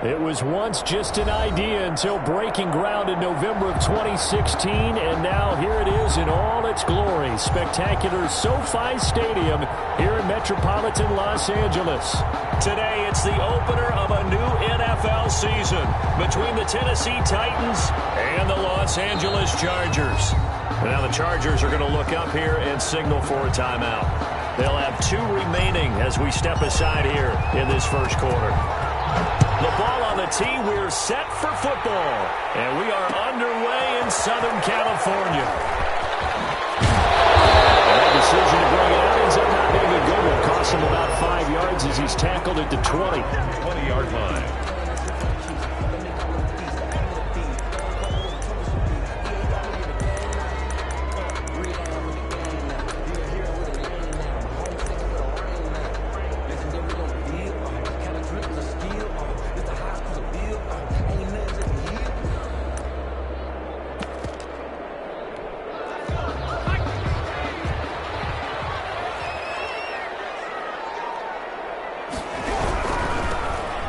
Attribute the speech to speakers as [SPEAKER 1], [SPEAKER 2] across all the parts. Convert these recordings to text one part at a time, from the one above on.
[SPEAKER 1] It was once just an idea until breaking ground in November of 2016, and now here it is in all its glory. Spectacular SoFi Stadium here in metropolitan Los Angeles. Today, it's the opener of a new NFL season between the Tennessee Titans and the Los Angeles Chargers. Now the Chargers are going to look up here and signal for a timeout. They'll have 2 remaining as we step aside here in this first quarter. The ball on the tee. We're set for football. And we are underway in Southern California. And that decision to bring it out ends up not being a good one. Cost him about 5 yards as he's tackled at the 20.
[SPEAKER 2] 20-yard line.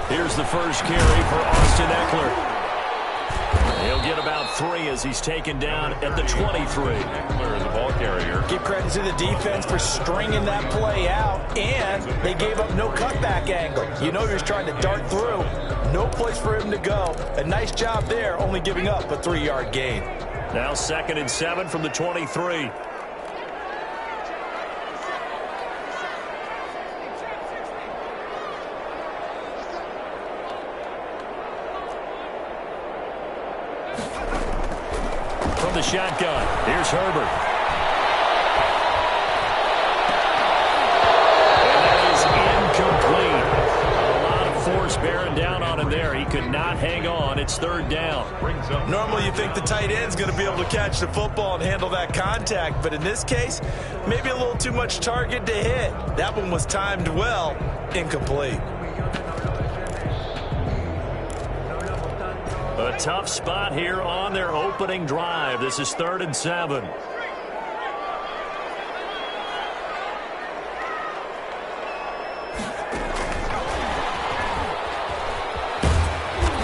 [SPEAKER 1] Here's the first carry for Austin Eckler. He'll get about 3 as he's taken down at the 23.
[SPEAKER 2] Eckler, the ball carrier.
[SPEAKER 3] Give credit to the defense for stringing that play out, and they gave up no cutback angle. You know he was trying to dart through. No place for him to go. A nice job there, only giving up a 3-yard gain.
[SPEAKER 1] Now 2nd and 7 from the 23. From the shotgun, here's Herbert. And that is incomplete. A lot of force bearing down on him there. He could not hang on. It's 3rd down.
[SPEAKER 3] Normally you think the tight end's going to be able to catch the football and handle that contact, but in this case, maybe a little too much target to hit. That one was timed well, incomplete.
[SPEAKER 1] A tough spot here on their opening drive. This is 3rd and 7.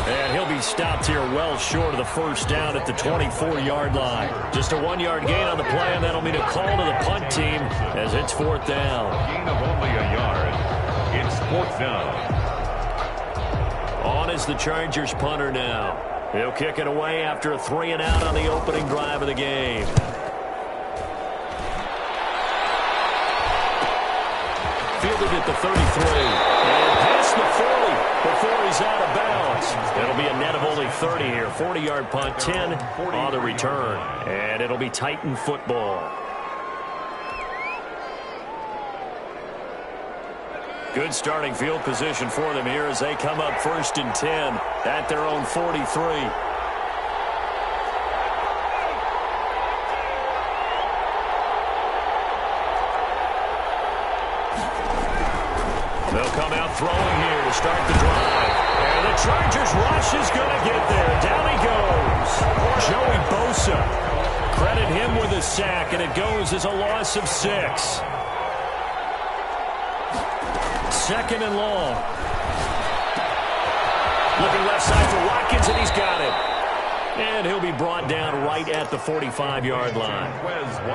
[SPEAKER 1] And he'll be stopped here well short of the first down at the 24-yard line. Just a 1-yard gain on the play, and that'll mean a call to the punt team as it's 4th down.
[SPEAKER 2] Gain of only a yard. It's 4th down.
[SPEAKER 1] On is the Chargers punter now. He'll kick it away after a 3-and-out on the opening drive of the game. Fielded at the 33. And past the 40 before he's out of bounds. It'll be a net of only 30 here. 40-yard punt, 10 on the return. And it'll be Titan football. Good starting field position for them here as they come up 1st and 10 at their own 43. They'll come out throwing here to start the drive. And the Chargers rush is going to get there. Down he goes. Joey Bosa. Credit him with a sack, and it goes as a loss of 6. 2nd and long. Looking left side for Watkins, and he's got it. And he'll be brought down right at the 45-yard line.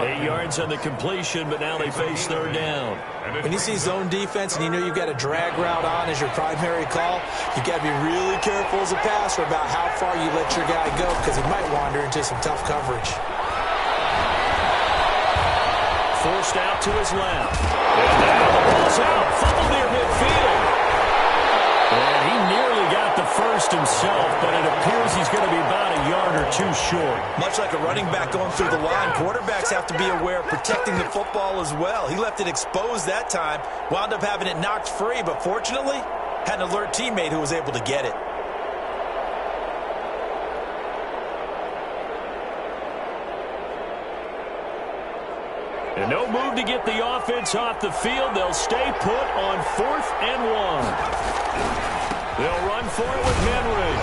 [SPEAKER 1] 8 yards on the completion, but now they face 3rd down.
[SPEAKER 3] When you see zone defense and you know you've got a drag route on as your primary call, you've got to be really careful as a passer about how far you let your guy go because he might wander into some tough coverage.
[SPEAKER 1] Forced out to his left. And now the ball's out. Fumble near midfield. And he nearly got the first himself, but it appears he's going to be about a yard or 2 short.
[SPEAKER 3] Much like a running back going through the line, quarterbacks have to be aware of protecting the football as well. He left it exposed that time, wound up having it knocked free, but fortunately, had an alert teammate who was able to get it.
[SPEAKER 1] And no move to get the offense off the field. They'll stay put on 4th and 1. They'll run for it with Henry.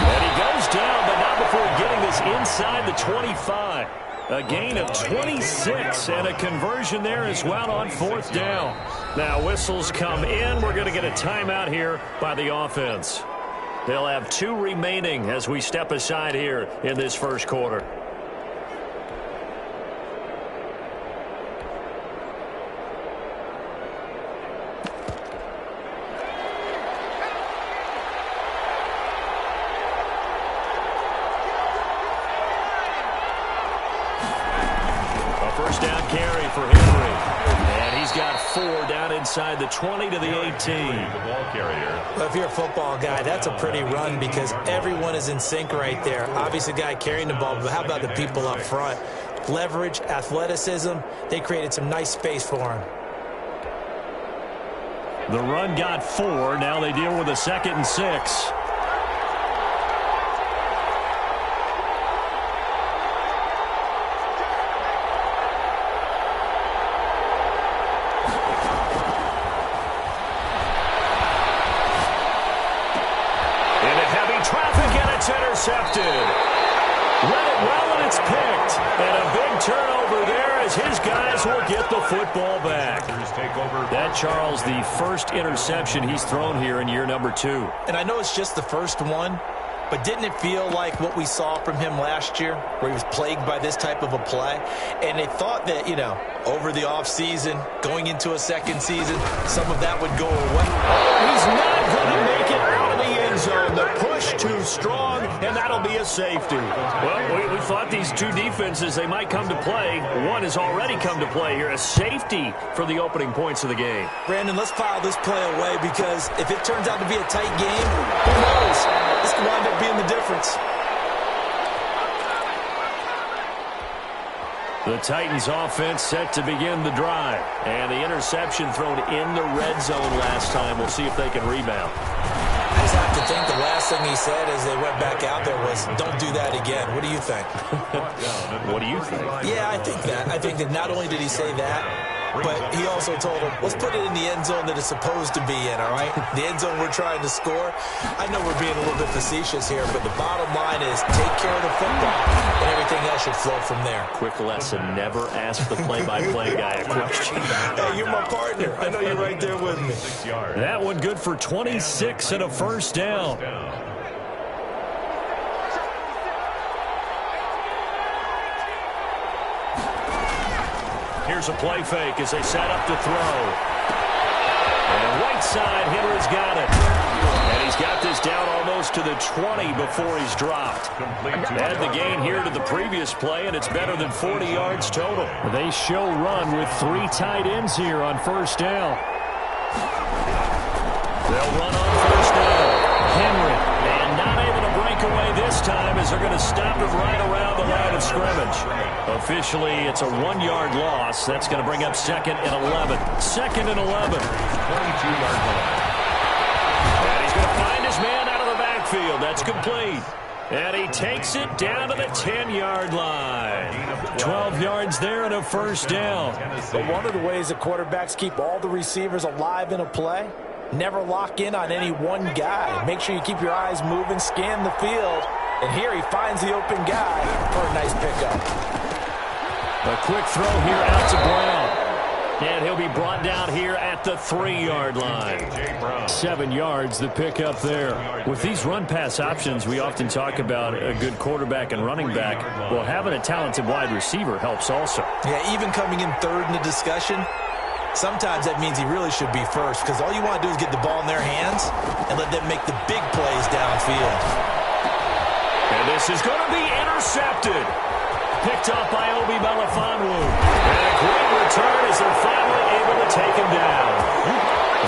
[SPEAKER 1] And he goes down, but not before getting this inside the 25. A gain of 26 and a conversion there as well on 4th down. Now whistles come in. We're going to get a timeout here by the offense. They'll have 2 remaining as we step aside here in this first quarter.
[SPEAKER 3] First down carry for Henry. And he's got 4 down inside the 20 to the 18.
[SPEAKER 2] The ball carrier.
[SPEAKER 4] Well, if you're a football guy, that's a pretty run because everyone is in sync right there. Obviously, the guy carrying the ball, but how about the people up front? Leverage, athleticism, they created some nice space for him.
[SPEAKER 1] The run got 4. Now they deal with a 2nd and 6.
[SPEAKER 3] Intercepted. Read it well, and it's picked. And a big turnover there as his guys will get the football back.
[SPEAKER 1] That, Charles, the first interception he's thrown here in year number 2.
[SPEAKER 4] And I know it's just the first one, but didn't it feel like what we saw from him last year, where he was plagued by this type of a play? And they thought that, you know, over the offseason, going into a second season, some of that would go away.
[SPEAKER 3] He's not going to make it out of the end zone. The push too strong, and that'll be a safety.
[SPEAKER 1] Well, we thought these 2 defenses, they might come to play. One has already come to play here. A safety for the opening points of the game.
[SPEAKER 4] Brandon, let's file this play away because if it turns out to be a tight game, who knows? This could wind up being the difference.
[SPEAKER 1] The Titans offense set to begin the drive. And the interception thrown in the red zone last time. We'll see if they can rebound.
[SPEAKER 4] I just have to think the last thing he said as they went back out there was, don't do that again. What do you think?
[SPEAKER 1] What do you think?
[SPEAKER 4] Yeah, I think that. I think that not only did he say that, but he also told him, let's put it in the end zone that it's supposed to be in, all right? The end zone we're trying to score. I know we're being a little bit facetious here, but the bottom line is take care of the football, and everything else should flow from there.
[SPEAKER 1] Quick lesson, never ask the play-by-play guy a question.
[SPEAKER 4] Hey, you're my partner. I know you're right there with me.
[SPEAKER 1] That one good for 26 and a first down. Here's a play fake as they set up to throw. And right side, Henry's got it. And he's got this down almost to the 20 before he's dropped. Add the gain here to the previous play, and it's better than 40 yards total. They show run with 3 tight ends here on first down. They'll run on first down. Henry, and not able to break away this time as they're going to stop him right around the line of scrimmage. Officially, it's a 1-yard loss. That's going to bring up 2nd and 11. 2nd and 11.
[SPEAKER 2] 22-yard line.
[SPEAKER 1] And he's going to find his man out of the backfield. That's complete. And he takes it down to the 10-yard line. 12 yards there and a first down.
[SPEAKER 3] But one of the ways that quarterbacks keep all the receivers alive in a play, never lock in on any one guy. Make sure you keep your eyes moving, scan the field. And here he finds the open guy for a nice pickup.
[SPEAKER 1] A quick throw here out to Brown. And he'll be brought down here at the 3-yard line. 7 yards, the pickup there. With these run-pass options, we often talk about a good quarterback and running back. Well, having a talented wide receiver helps also.
[SPEAKER 4] Yeah, even coming in third in the discussion, sometimes that means he really should be first because all you want to do is get the ball in their hands and let them make the big plays downfield.
[SPEAKER 1] And this is going to be intercepted. Picked up by Obi Melifonwu. And a great return as they're finally able to take him down.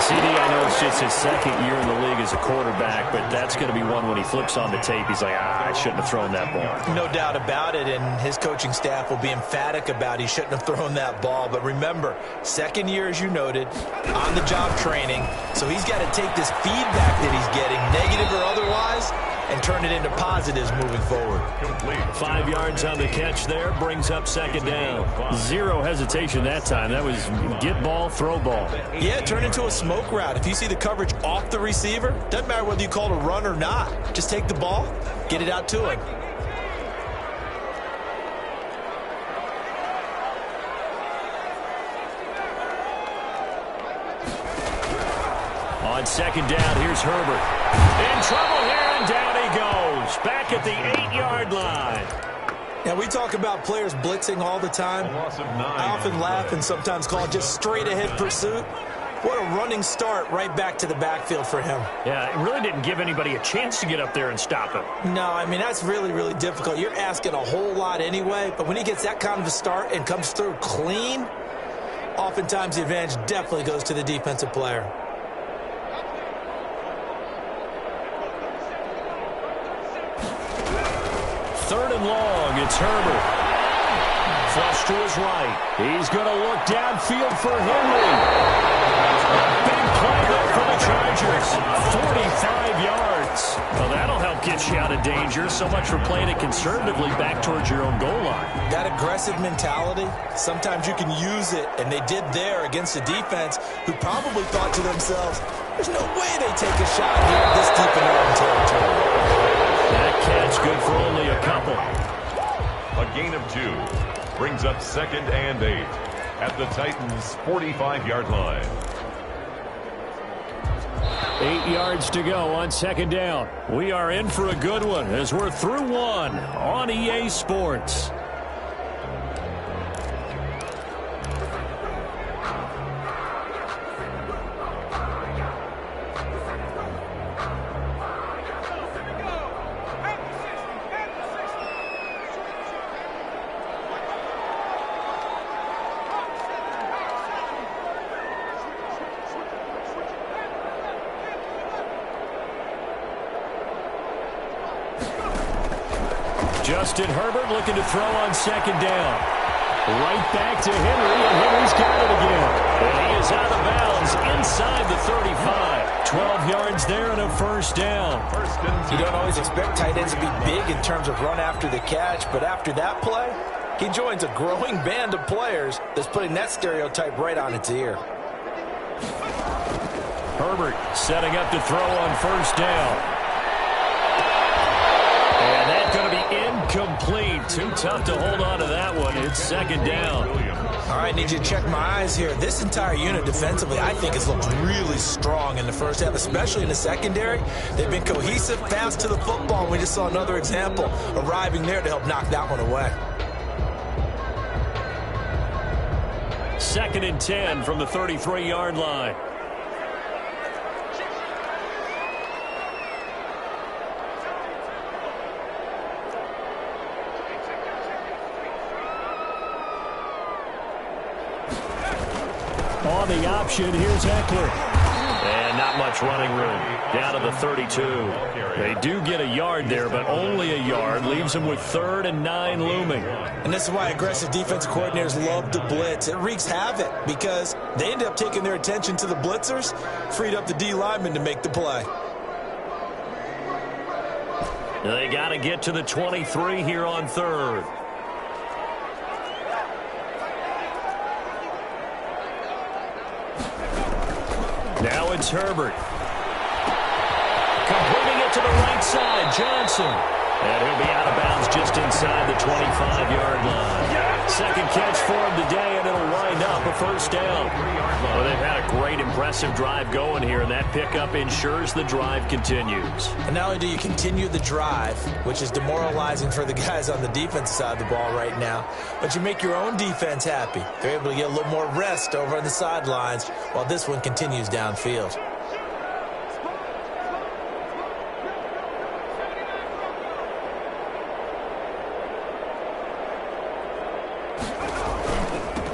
[SPEAKER 1] CD, I know it's just his 2nd year in the league as a quarterback, but that's going to be one when he flips on the tape. He's like, I shouldn't have thrown that ball.
[SPEAKER 4] No doubt about it, and his coaching staff will be emphatic about he shouldn't have thrown that ball. But remember, 2nd year, as you noted, on-the-job training. So he's got to take this feedback that he's getting, negative or otherwise, and turn it into positives moving forward.
[SPEAKER 1] 5 yards on the catch there, brings up 2nd down. 0 hesitation that time. That was get ball, throw ball.
[SPEAKER 4] Yeah, turn into a smoke route. If you see the coverage off the receiver, doesn't matter whether you call it a run or not. Just take the ball, get it out to him.
[SPEAKER 1] On second down, here's Herbert. In trouble here, and down he goes. Back at the 8-yard line.
[SPEAKER 4] Now, we talk about players blitzing all the time. I often laugh and sometimes call it just straight-ahead pursuit. What a running start right back to the backfield for him.
[SPEAKER 1] Yeah, it really didn't give anybody a chance to get up there and stop him.
[SPEAKER 4] No, I mean, that's really, really difficult. You're asking a whole lot anyway, but when he gets that kind of a start and comes through clean, oftentimes the advantage definitely goes to the defensive player.
[SPEAKER 1] Third and long, it's Herbert. Flush to his right. He's going to look downfield for Henry. Big play there for the Chargers. 45 yards. Well, that'll help get you out of danger. So much for playing it conservatively back towards your own goal line.
[SPEAKER 4] That aggressive mentality, sometimes you can use it, and they did there against a defense who probably thought to themselves, there's no way they take a shot here this deep in their own territory.
[SPEAKER 1] That catch good for only a couple.
[SPEAKER 2] A gain of 2 brings up 2nd and 8 at the Titans' 45-yard line.
[SPEAKER 1] 8 yards to go on second down. We are in for a good one as we're through one on EA Sports. Justin Herbert looking to throw on second down. Right back to Henry, and Henry's got it again. And he is out of bounds inside the 35. 12 yards there and a first down.
[SPEAKER 3] You don't always expect tight ends to be big in terms of run after the catch, but after that play, he joins a growing band of players that's putting that stereotype right on its ear.
[SPEAKER 1] Herbert setting up to throw on first down. And that's going to be incomplete. Too tough to hold on to that one. It's second down.
[SPEAKER 4] All right, need you to check my eyes here. This entire unit defensively, I think, has looked really strong in the first half, especially in the secondary. They've been cohesive, fast to the football. We just saw another example arriving there to help knock that one away.
[SPEAKER 1] 2nd and 10 from the 33-yard line. On the option, here's Eckler. And not much running room. Down to the 32. They do get a yard there, but only a yard. Leaves them with 3rd and 9 looming.
[SPEAKER 4] And this is why aggressive defensive coordinators love to blitz. It wreaks havoc because they end up taking their attention to the blitzers, freed up the D lineman to make the play.
[SPEAKER 1] They got to get to the 23 here on 3rd. Now it's Herbert. Completing it to the right side, Johnson. And he'll be out of bounds just inside the 25-yard line. Second catch for him today, and it'll wind up a first down. Well, they've had a great, impressive drive going here, and that pickup ensures the drive continues.
[SPEAKER 4] And not only do you continue the drive, which is demoralizing for the guys on the defensive side of the ball right now, but you make your own defense happy. They're able to get a little more rest over on the sidelines while this one continues downfield.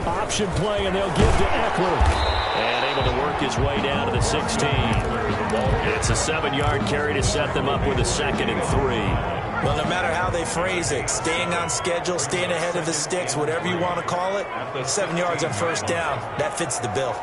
[SPEAKER 1] Option play, and they'll give to Eckler. And able to work his way down to the 16. It's a 7-yard carry to set them up with a 2nd and 3.
[SPEAKER 4] Well, no matter how they phrase it, staying on schedule, staying ahead of the sticks, whatever you want to call it, 7 yards on first down, that fits the bill.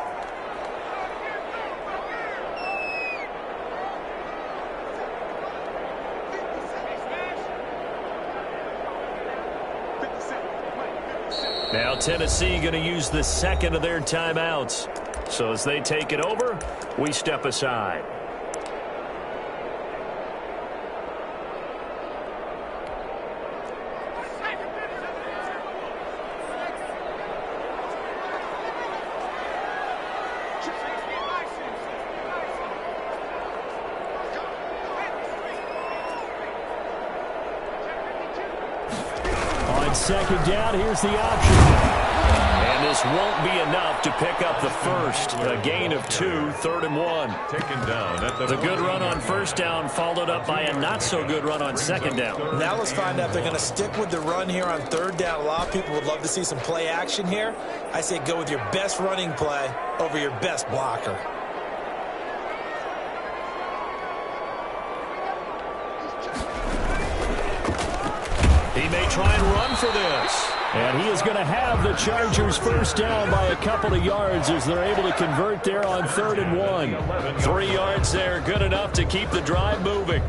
[SPEAKER 1] Now Tennessee going to use the 2nd of their timeouts. So as they take it over, we step aside. On second down, here's the option. And this won't be enough to pick up the first. A gain of 2, 3rd and 1.
[SPEAKER 2] Taken down at
[SPEAKER 1] The good run on first down followed up by a not-so-good run on second down.
[SPEAKER 4] Now let's find out if they're going to stick with the run here on 3rd down. A lot of people would love to see some play action here. I say go with your best running play over your best blocker.
[SPEAKER 1] He may try and run for this. And he is going to have the Chargers first down by a couple of yards as they're able to convert there on 3rd and 1. 3 yards there, good enough to keep the drive moving.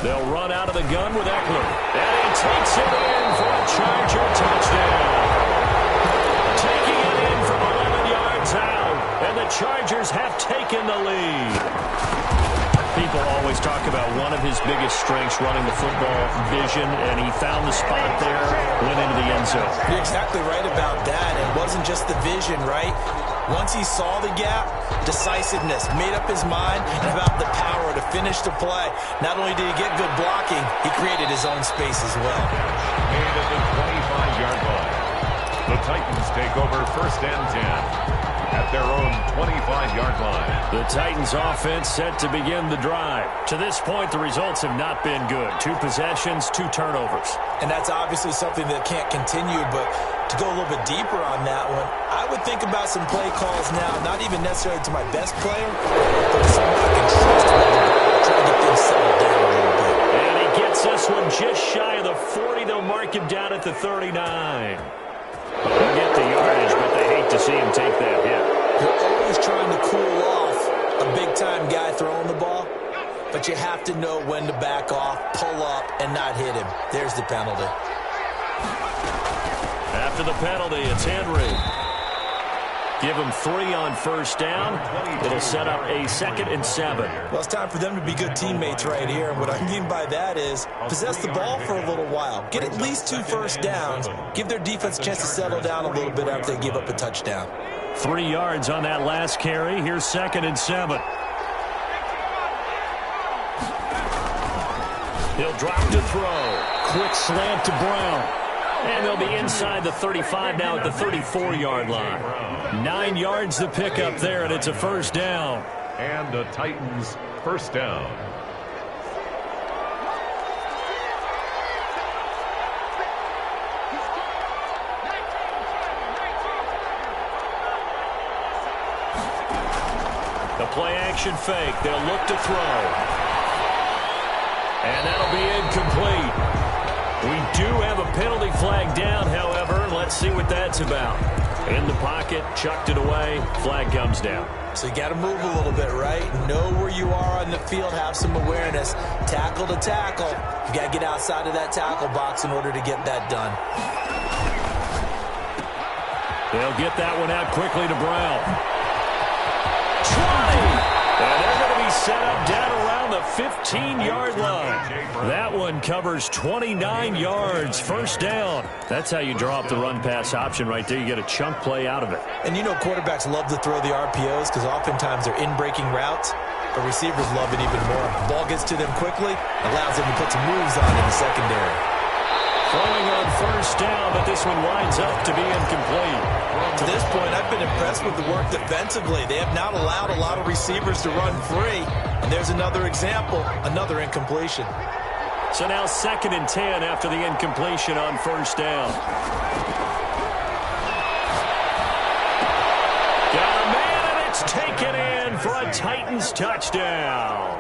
[SPEAKER 1] They'll run out of the gun with Eckler. And he takes it in for a Charger touchdown. Taking it in from 11 yards out, and the Chargers have taken the lead. People always talk about one of his biggest strengths running the football, vision, and he found the spot there, went into the end zone.
[SPEAKER 4] You're exactly right about that. It wasn't just the vision, right? Once he saw the gap, decisiveness, made up his mind, and about the power to finish the play. Not only did he get good blocking, he created his own space as well.
[SPEAKER 2] Made at the 25-yard line. The Titans take over 1st and 10 at their own 25-yard line.
[SPEAKER 1] The Titans offense set to begin the drive. To this point, the results have not been good. 2 possessions, 2 turnovers.
[SPEAKER 4] And that's obviously something that can't continue, but to go a little bit deeper on that one, I would think about some play calls now, not even necessarily to my best player, but to someone I can trust with the ball, try to get things settled down a little bit.
[SPEAKER 1] And he gets this one just shy of the 40. They'll mark him down at the 39. They'll get the yardage, but they hate to see him take that hit.
[SPEAKER 4] You're always trying to cool off a big-time guy throwing the ball, but you have to know when to back off, pull up, and not hit him. There's the penalty.
[SPEAKER 1] After the penalty, it's Henry. Give him 3 on first down. It'll set up a 2nd and 7.
[SPEAKER 4] Well, it's time for them to be good teammates right here. And what I mean by that is possess the ball for a little while. Get at least 2 first downs. Give their defense a chance to settle down a little bit after they give up a touchdown.
[SPEAKER 1] 3 yards on that last carry. Here's 2nd and 7. He'll drop to throw. Quick slant to Brown. And they'll be inside the 35 now at the 34-yard line. 9 yards to pick up there, and it's a first down.
[SPEAKER 2] And the Titans first down.
[SPEAKER 1] The play-action fake. They'll look to throw. And that'll be incomplete. We do have a penalty flag down, however. Let's see what that's about. In the pocket, chucked it away, flag comes down.
[SPEAKER 4] So you got to move a little bit, right? Know where you are on the field, have some awareness. Tackle to tackle. You got to get outside of that tackle box in order to get that done.
[SPEAKER 1] They'll get that one out quickly to Brown. 20! And they're going to be set up down around the 15-yard line. That one covers 29 yards. First down. That's how you draw up the run-pass option right there. You get a chunk play out of it.
[SPEAKER 4] And you know quarterbacks love to throw the RPOs because oftentimes they're in-breaking routes. But receivers love it even more. The ball gets to them quickly, allows them to put some moves on in the secondary.
[SPEAKER 1] Throwing on first down, but this one winds up to be incomplete.
[SPEAKER 4] To this point, I've been impressed with the work defensively. They have not allowed a lot of receivers to run free. And there's another example, another incompletion.
[SPEAKER 1] So now 2nd and 10 after the incompletion on first down. Got a man, and it's taken in for a Titans touchdown.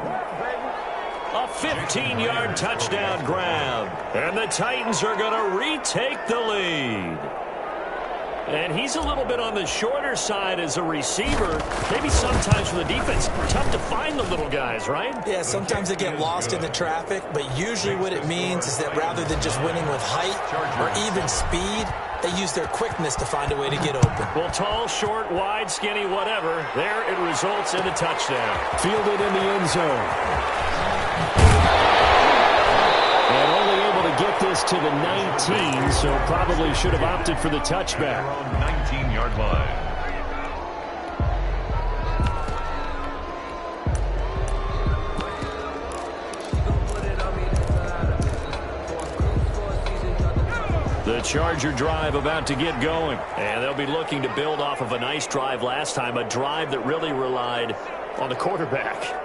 [SPEAKER 1] A 15-yard touchdown grab. And the Titans are going to retake the lead. And he's a little bit on the shorter side as a receiver. Maybe sometimes for the defense, tough to find the little guys, right?
[SPEAKER 4] Yeah, sometimes they get lost in the traffic, but usually what it means is that rather than just winning with height or even speed, they use their quickness to find a way to get open.
[SPEAKER 1] Well, tall, short, wide, skinny, whatever, there it results in a touchdown. Fielded in the end zone. And only able to get get this to the 19, so probably should have opted for the touchback.
[SPEAKER 2] 19-yard line.
[SPEAKER 1] The Charger drive about to get going, and they'll be looking to build off of a nice drive last time, a drive that really relied on the quarterback.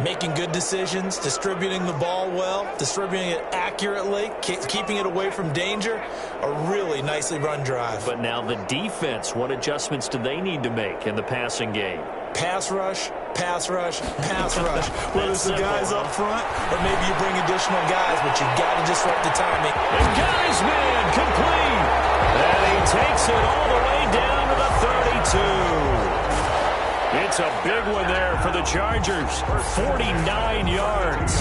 [SPEAKER 4] Making good decisions, distributing the ball well, distributing it accurately, keeping it away from danger. A really nicely run drive.
[SPEAKER 1] But now the defense, what adjustments do they need to make in the passing game?
[SPEAKER 4] Pass rush, pass rush, pass rush. Whether it's the guys up front or maybe you bring additional guys, but you got to disrupt the timing.
[SPEAKER 1] And got his man complete. And he takes it all the way down to the 32. It's a big one there for the Chargers. 49 yards.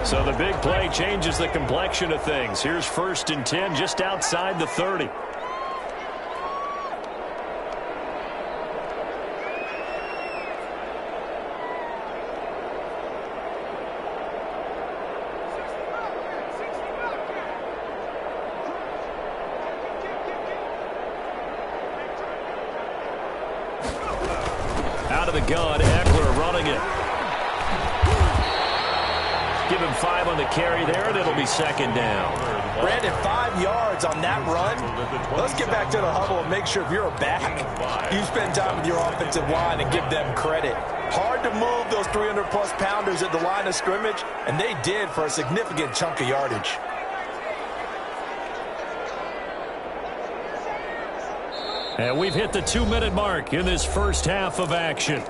[SPEAKER 1] So the big play changes the complexion of things. Here's 1st and 10 just outside the 30. Out of the gun, Eckler running it. Give him 5 on the carry there, and it'll be 2nd down.
[SPEAKER 3] Brandon, 5 yards on that run. Let's get back to the huddle and make sure if you're a back, you spend time with your offensive line and give them credit. Hard to move those 300-plus pounders at the line of scrimmage, and they did for a significant chunk of yardage.
[SPEAKER 1] And we've hit the 2-minute mark in this first half of action.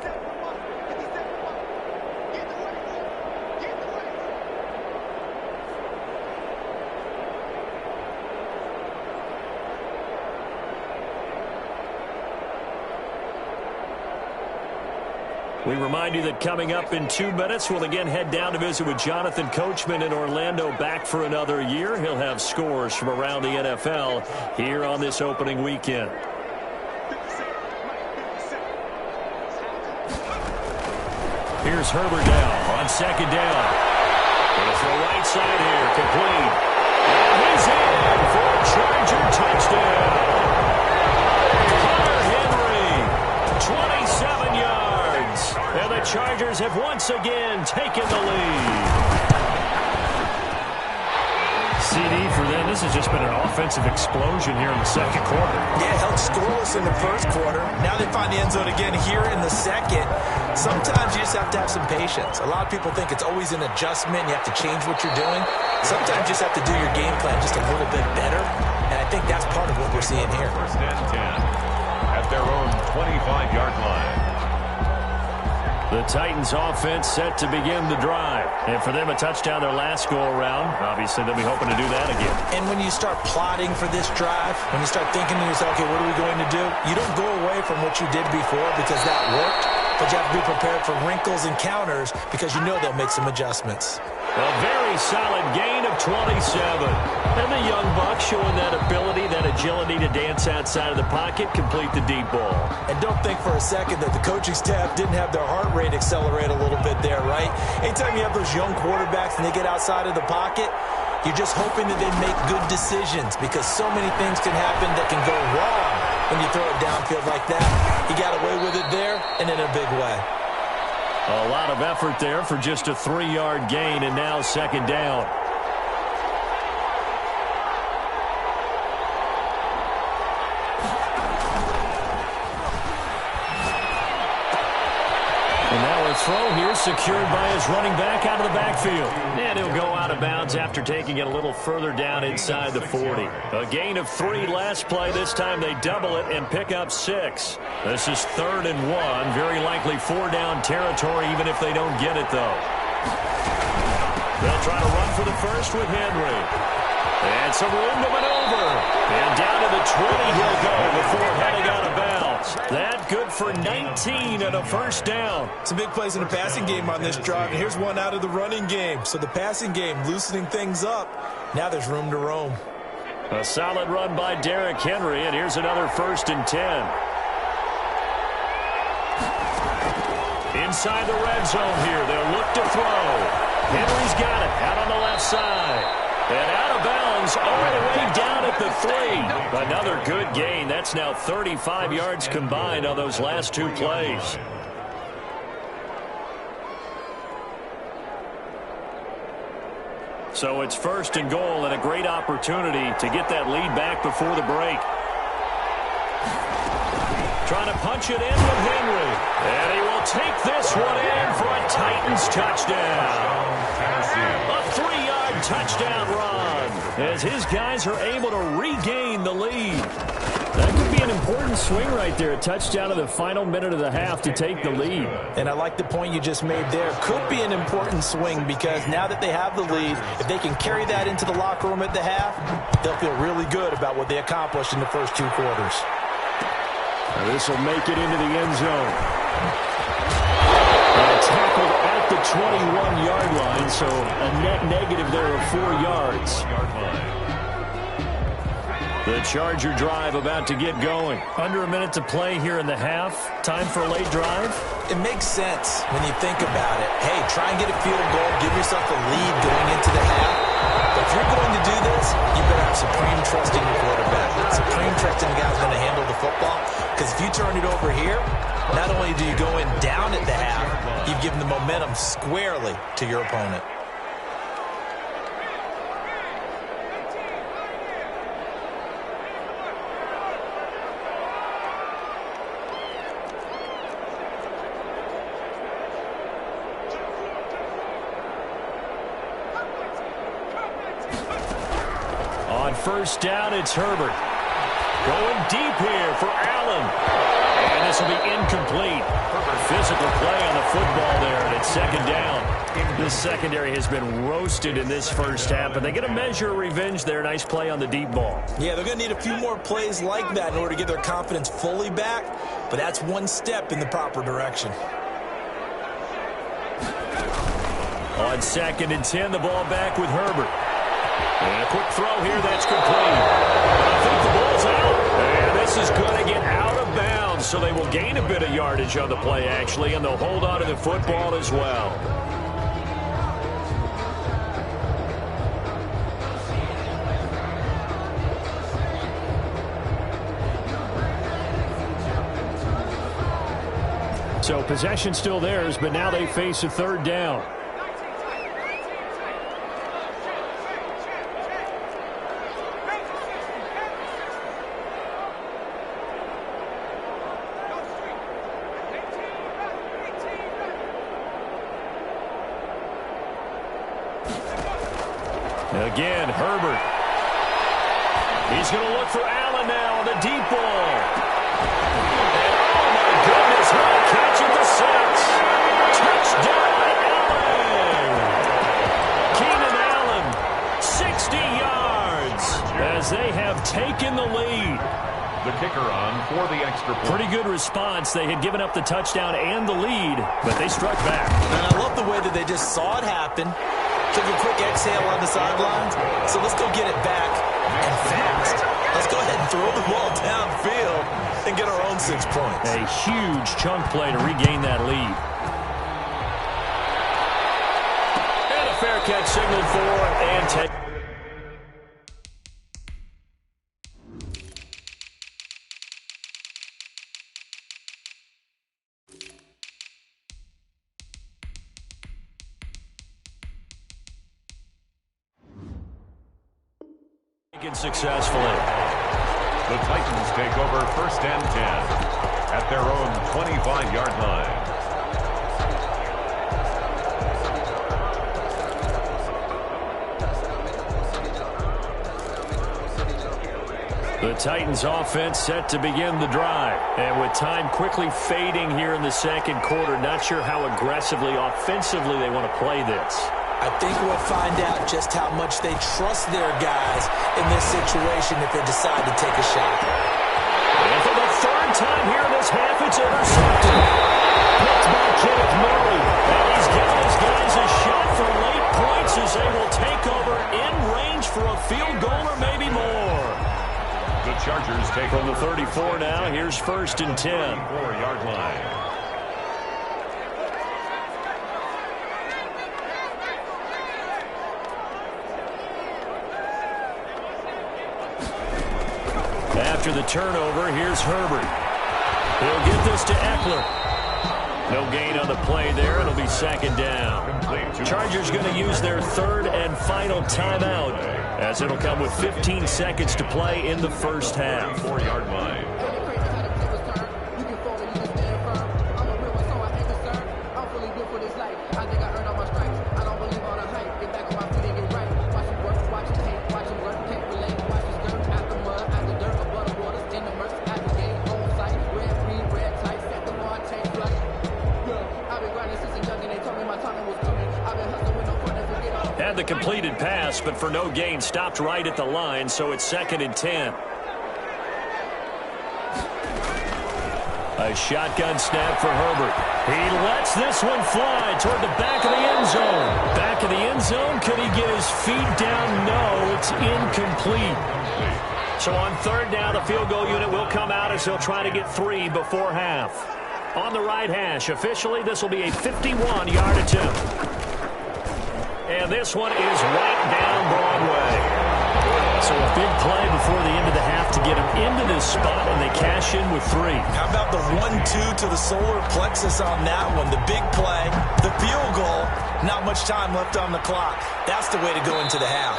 [SPEAKER 1] We remind you that coming up in 2 minutes, we'll again head down to visit with Jonathan Coachman in Orlando, back for another year. He'll have scores from around the NFL here on this opening weekend. Here's Herbert down on 2nd down. Goes to the right side here, complete. And he's in for a Charger touchdown. Henry, 27 yards. And the Chargers have once again taken the lead. CD for them, this has just been an offensive explosion here in the 2nd quarter.
[SPEAKER 4] Yeah, held scoreless in the 1st quarter. Now they find the end zone again here in the 2nd. Sometimes you just have to have some patience. A lot of people think it's always an adjustment. You have to change what you're doing. Sometimes you just have to do your game plan just a little bit better. And I think that's part of what we're seeing here.
[SPEAKER 2] 1st and 10 at their own 25-yard line.
[SPEAKER 1] The Titans offense set to begin the drive. And for them, a touchdown their last go-around. Obviously, they'll be hoping to do that again.
[SPEAKER 4] And when you start plotting for this drive, when you start thinking to yourself, okay, what are we going to do? You don't go away from what you did before because that worked. But you have to be prepared for wrinkles and counters because you know they'll make some adjustments.
[SPEAKER 1] A very solid gain of 27. And the young buck showing that ability, that agility to dance outside of the pocket, complete the deep ball.
[SPEAKER 4] And don't think for a second that the coaching staff didn't have their heart rate accelerate a little bit there, right? Anytime you have those young quarterbacks and they get outside of the pocket, you're just hoping that they make good decisions because so many things can happen that can go wrong when you throw it downfield like that. He got away with it there and in a big way.
[SPEAKER 1] A lot of effort there for just a 3-yard gain, and now 2nd down. And now a throw here secured by his running back out of the backfield. And he'll go out of bounds after taking it a little further down inside the 40. A gain of 3 last play. This time they double it and pick up 6. This is 3rd and 1. Very likely 4-down territory even if they don't get it, though. They'll try to run for the first with Henry. And some room to maneuver. And down to the 20 he'll go before heading out of bounds. That good for 19 and a 1st down.
[SPEAKER 4] Some big plays in the passing game on this drive. And here's one out of the running game. So the passing game loosening things up. Now there's room to roam.
[SPEAKER 1] A solid run by Derrick Henry. And here's another 1st and 10. Inside the red zone here. They'll look to throw. Henry's got it out on the left side. And out of bounds all the way down at the 3. Another good gain. That's now 35 yards combined on those last 2 plays. So it's 1st and goal and a great opportunity to get that lead back before the break. Trying to punch it in with Henry. And he will take this one in for a Titans touchdown. A 3-yard touchdown run as his guys are able to regain the lead. That could be an important swing right there. A touchdown in the final minute of the half to take the lead.
[SPEAKER 3] And I like the point you just made there. Could be an important swing because now that they have the lead, if they can carry that into the locker room at the half, they'll feel really good about what they accomplished in the first 2 quarters.
[SPEAKER 1] This will make it into the end zone. Tackled at the 21-yard line, so a net negative there of 4 yards. The Charger drive about to get going. Under a minute to play here in the half. Time for a late drive.
[SPEAKER 4] It makes sense when you think about it. Hey, try and get a field goal. Give yourself a lead going into the half. But if you're going to do this, you better have supreme trust in your quarterback. Supreme trust in the guy who's going to handle the football. Because if you turn it over here, not only do you go in down at the half, you've given the momentum squarely to your opponent.
[SPEAKER 1] On 1st down, it's Herbert. Going deep here for Allen. And this will be incomplete. Physical play on the football there, and it's 2nd down. This secondary has been roasted in this first half, but they get a measure of revenge there. Nice play on the deep ball.
[SPEAKER 4] Yeah, they're going to need a few more plays like that in order to get their confidence fully back, but that's one step in the proper direction.
[SPEAKER 1] On 2nd and 10, the ball back with Herbert. And a quick throw here, that's complete. And I think the ball's out. And this is going to get out of bounds, so they will gain a bit of yardage on the play, actually, and they'll hold on to the football as well. So possession still theirs, but now they face a 3rd down. Again, Herbert. He's going to look for Allen now on the deep ball. And oh my goodness, what a catch at the 6. Touchdown, Allen. Keenan Allen, 60 yards as they have taken the lead.
[SPEAKER 2] The kicker on for the extra point.
[SPEAKER 1] Pretty good response. They had given up the touchdown and the lead, but they struck back.
[SPEAKER 4] And I love the way that they just saw it happen. Took a quick exhale on the sidelines. So let's go get it back and fast. Let's go ahead and throw the ball downfield and get our own 6 points.
[SPEAKER 1] A huge chunk play to regain that lead. And a fair catch signaled for and take. Successfully.
[SPEAKER 2] The Titans take over 1st and 10 at their own 25-yard
[SPEAKER 1] line. The Titans offense set to begin the drive. And with time quickly fading here in the 2nd quarter, not sure how aggressively, offensively they want to play this.
[SPEAKER 4] I think we'll find out just how much they trust their guys in this situation if they decide to take a shot.
[SPEAKER 1] And for the 3rd time here in this half, it's intercepted. Picked by Kenneth Murray. And he's given his guys a shot for late points as they will take over in range for a field goal or maybe more.
[SPEAKER 2] The Chargers take
[SPEAKER 1] from the 34 now. Here's 1st and 10.
[SPEAKER 2] 4-yard line.
[SPEAKER 1] after the turnover. Here's Herbert. He'll get this to Eckler. No gain on the play there. It'll be second down. Chargers going to use their third and final timeout, as it'll come with 15 seconds to play in the first half.
[SPEAKER 2] 4-yard line.
[SPEAKER 1] Had the completed pass, but for no gain, stopped right at the line, so it's 2nd and 10. A shotgun snap for Herbert. He lets this one fly toward the back of the end zone. Back of the end zone, could he get his feet down? No, it's incomplete. So on third down, the field goal unit will come out as he'll try to get 3 before half. On the right hash, officially, this will be a 51-yard attempt. And this one is right down Broadway. So a big play before the end of the half to get him into this spot, and they cash in with 3.
[SPEAKER 4] How about the 1-2 to the solar plexus on that one? The big play, the field goal, not much time left on the clock. That's the way to go into the half.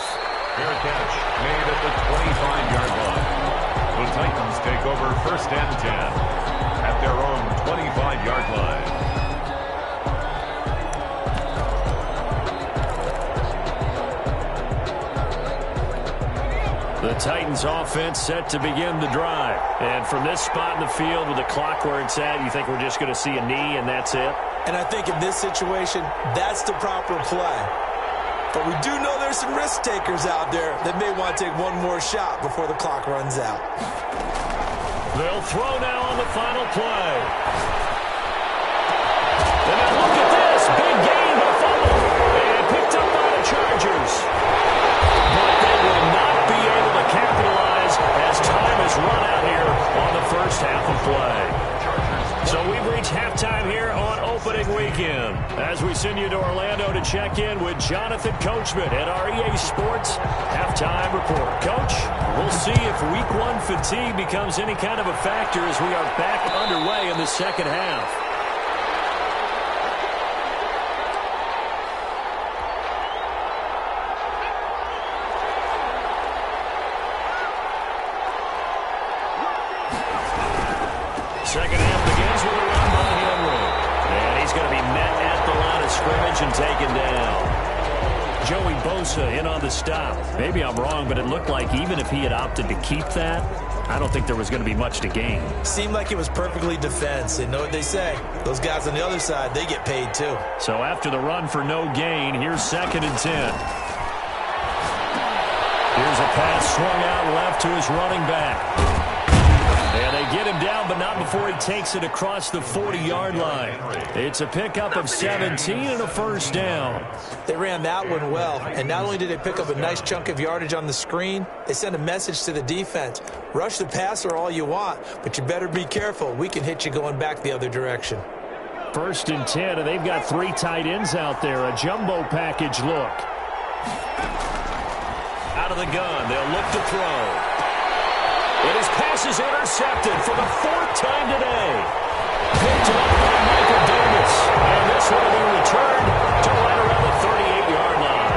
[SPEAKER 2] Fair catch made at the 25-yard line. The Titans take over 1st and 10 at their own 25-yard line.
[SPEAKER 1] The Titans offense set to begin the drive. And from this spot in the field with the clock where it's at, you think we're just going to see a knee and that's it?
[SPEAKER 4] And I think in this situation, that's the proper play. But we do know there's some risk takers out there that may want to take one more shot before the clock runs out.
[SPEAKER 1] They'll throw now on the final play. And now look at this. Big gain, but fumble. And picked up by the Chargers. But they will not be able to capitalize as time has run out here on the first half of play. So we've reached halftime here on opening weekend as we send you to Orlando to check in with Jonathan Coachman at our EA Sports Halftime Report. Coach, we'll see if Week 1 fatigue becomes any kind of a factor as we are back underway in the second half. Second half begins with a run by Henry. And he's going to be met at the line of scrimmage and taken down. Joey Bosa in on the stop. Maybe I'm wrong, but it looked like even if he had opted to keep that, I don't think there was going to be much to gain.
[SPEAKER 4] Seemed like it was perfectly defense. And know what they say. Those guys on the other side, they get paid too.
[SPEAKER 1] So after the run for no gain, here's 2nd and 10. Here's a pass swung out left to his running back. And they get him down, but not before he takes it across the 40-yard line. It's a pickup of 17 and a first down.
[SPEAKER 4] They ran that one well, and not only did they pick up a nice chunk of yardage on the screen, they sent a message to the defense. Rush the passer all you want, but you better be careful. We can hit you going back the other direction.
[SPEAKER 1] 1st and 10, and they've got 3 tight ends out there. A jumbo package look. Out of the gun, they'll look to throw. And his pass is intercepted for the 4th time today. Picked up by Michael Davis. And this one will be returned to right around the 38-yard line.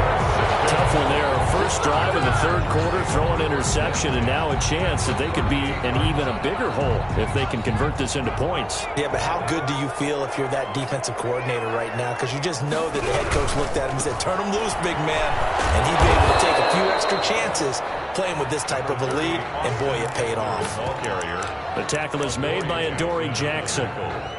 [SPEAKER 1] Tough one there. First drive in the 3rd quarter, throw an interception, and now a chance that they could be in even a bigger hole if they can convert this into points.
[SPEAKER 4] Yeah, but how good do you feel if you're that defensive coordinator right now? Because you just know that the head coach looked at him and said, turn him loose, big man. And he'd be able to take a few extra chances playing with this type of a lead, and boy, it paid off.
[SPEAKER 1] The tackle is made by Adoree Jackson.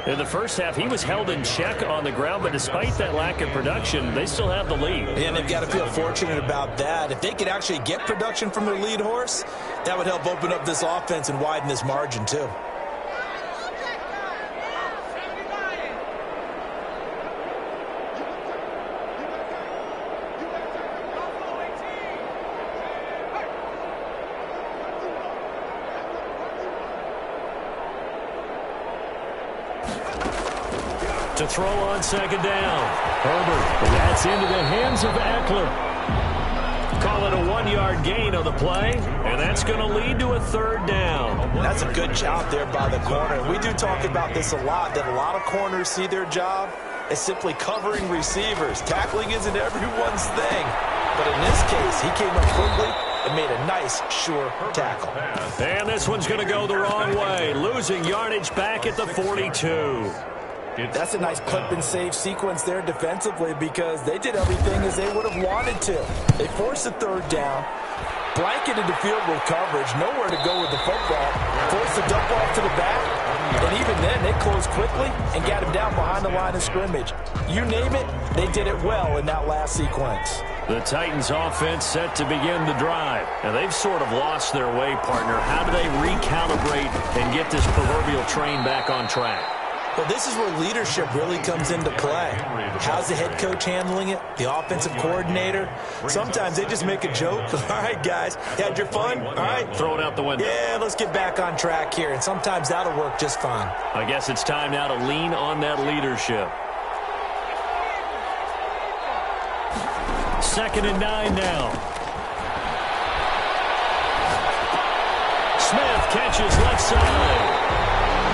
[SPEAKER 1] In the first half, he was held in check on the ground, but despite that lack of production, they still have the lead.
[SPEAKER 4] And they've got to feel fortunate about that. If they could actually get production from their lead horse, that would help open up this offense and widen this margin too.
[SPEAKER 1] To throw on 2nd down. Herbert, that's into the hands of Eckler. Call it a 1-yard gain on the play, and that's going to lead to a third down.
[SPEAKER 3] That's a good job there by the corner. We do talk about this a lot, that a lot of corners see their job as simply covering receivers. Tackling isn't everyone's thing. But in this case, he came up quickly and made a nice, sure tackle.
[SPEAKER 1] And this one's going to go the wrong way, losing yardage back at the 42.
[SPEAKER 3] That's a nice clip and save sequence there defensively because they did everything as they would have wanted to. They forced a third down, blanketed the field with coverage, nowhere to go with the football, forced the dump off to the back, and even then they closed quickly and got him down behind the line of scrimmage. You name it, they did it well in that last sequence.
[SPEAKER 1] The Titans offense set to begin the drive. Now they've sort of lost their way, partner. How do they recalibrate and get this proverbial train back on track?
[SPEAKER 4] Well, this is where leadership really comes into play. How's the head coach handling it? The offensive coordinator? Sometimes they just make a joke. All right, guys, you had your fun? All right.
[SPEAKER 1] Throw it out the window.
[SPEAKER 4] Yeah, let's get back on track here. And sometimes that'll work just fine.
[SPEAKER 1] I guess it's time now to lean on that leadership. 2nd and 9 now. Smith catches left side.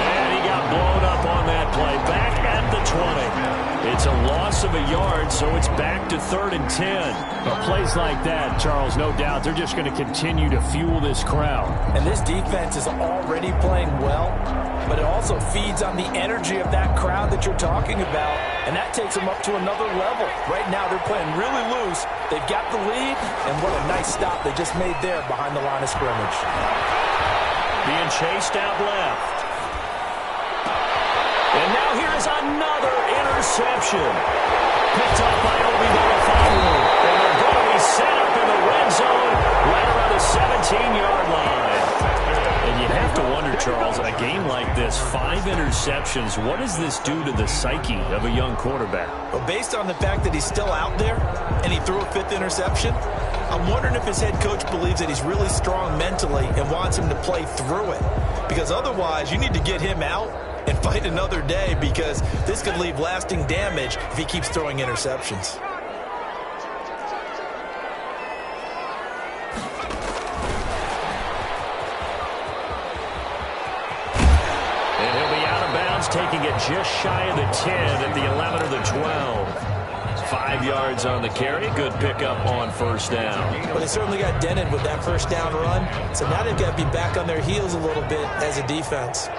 [SPEAKER 1] And he got blown up on that play. Back at the 20. It's a loss of a yard, so it's back to 3rd and 10. But plays like that, Charles, no doubt, they're just going to continue to fuel this crowd.
[SPEAKER 3] And this defense is already playing well, but it also feeds on the energy of that crowd that you're talking about, and that takes them up to another level. Right now, they're playing really loose. They've got the lead, and what a nice stop they just made there behind the line of scrimmage.
[SPEAKER 1] Being chased out left. And now here is another interception. Picked up by Obi Melifonwu. And they're going to be set up in the red zone right around the 17-yard line. And you have to wonder, Charles, a game like this, 5 interceptions, what does this do to the psyche of a young quarterback?
[SPEAKER 4] Well, based on the fact that he's still out there and he threw a 5th interception, I'm wondering if his head coach believes that he's really strong mentally and wants him to play through it. Because otherwise, you need to get him out and fight another day because this could leave lasting damage if he keeps throwing interceptions.
[SPEAKER 1] And he'll be out of bounds, taking it just shy of the 10 at the 11 or the 12. 5 yards on the carry. Good pickup on first down.
[SPEAKER 4] Well, they certainly got dented with that first down run, so now they've got to be back on their heels a little bit as a defense.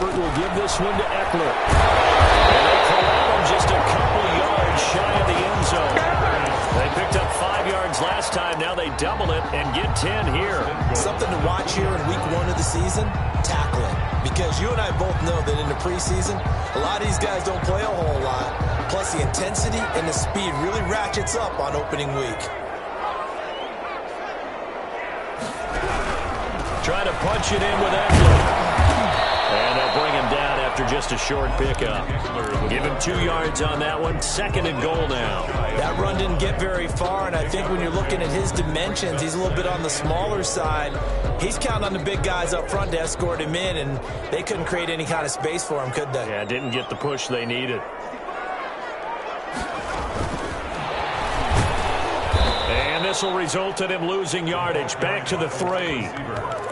[SPEAKER 1] Will give this one to Eckler. And they corral him just a couple yards shy of the end zone. They picked up 5 yards last time. Now they double it and get 10 here.
[SPEAKER 4] Something to watch here in week 1 of the season, tackling. Because you and I both know that in the preseason, a lot of these guys don't play a whole lot. Plus the intensity and the speed really ratchets up on opening week.
[SPEAKER 1] Trying to punch it in with Eckler. And they'll bring him down after just a short pickup. Give him 2 yards on that one. 2nd and goal now.
[SPEAKER 4] That run didn't get very far, and I think when you're looking at his dimensions, he's a little bit on the smaller side. He's counting on the big guys up front to escort him in, and they couldn't create any kind of space for him, could they?
[SPEAKER 1] Yeah, didn't get the push they needed. And this will result in him losing yardage. Back to the 3.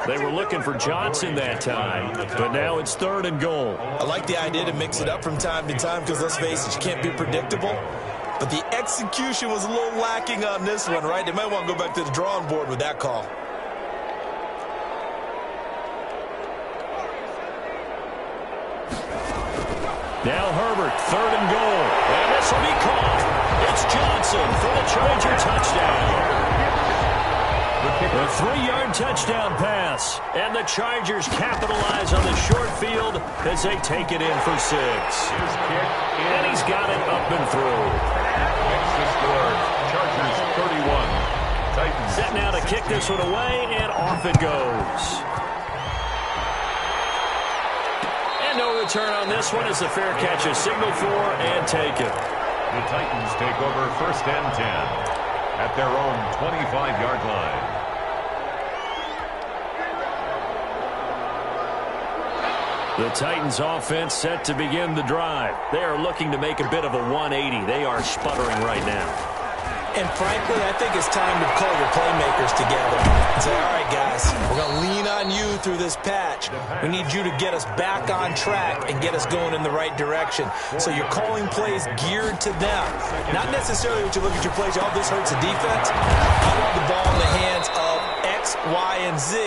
[SPEAKER 1] They were looking for Johnson that time, but now it's 3rd and goal.
[SPEAKER 4] I like the idea to mix it up from time to time because, let's face it, you can't be predictable. But the execution was a little lacking on this one, right? They might want to go back to the drawing board with that call.
[SPEAKER 1] Now Herbert, 3rd and goal. And this will be caught. It's Johnson for the Charger touchdown. A 3-yard touchdown pass. And the Chargers capitalize on the short field as they take it in for 6. And he's got it up and through.
[SPEAKER 2] Makes the score. Chargers 31. Titans.
[SPEAKER 1] Set now to kick this one away, and off it goes. And no return on this one as the fair catch is signaled for and taken.
[SPEAKER 2] The Titans take over 1st and 10 at their own 25-yard line.
[SPEAKER 1] The Titans offense set to begin the drive. They are looking to make a bit of a 180. They are sputtering right now.
[SPEAKER 4] And frankly, I think it's time to call your playmakers together and say, all right, guys, we're going to lean on you through this patch. We need you to get us back on track and get us going in the right direction. So you're calling plays geared to them. Not necessarily what you look at your plays, oh, this hurts the defense. I want the ball in the hands of X, Y, and Z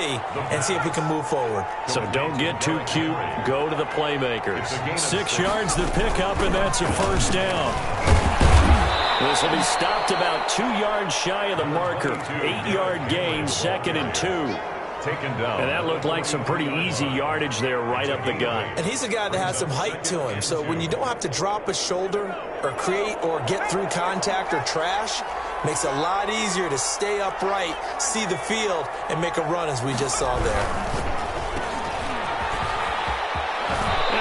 [SPEAKER 4] and see if we can move forward.
[SPEAKER 1] So don't get too cute. Go to the playmakers. 6 yards the pickup, and that's a first down. This will be stopped about 2 yards shy of the marker. 8-yard gain, 2nd and 2.
[SPEAKER 2] Taken down.
[SPEAKER 1] And that looked like some pretty easy yardage there right up the gut.
[SPEAKER 4] And he's a guy that has some height to him. So when you don't have to drop a shoulder or create or get through contact or trash, makes it a lot easier to stay upright, see the field, and make a run as we just saw there.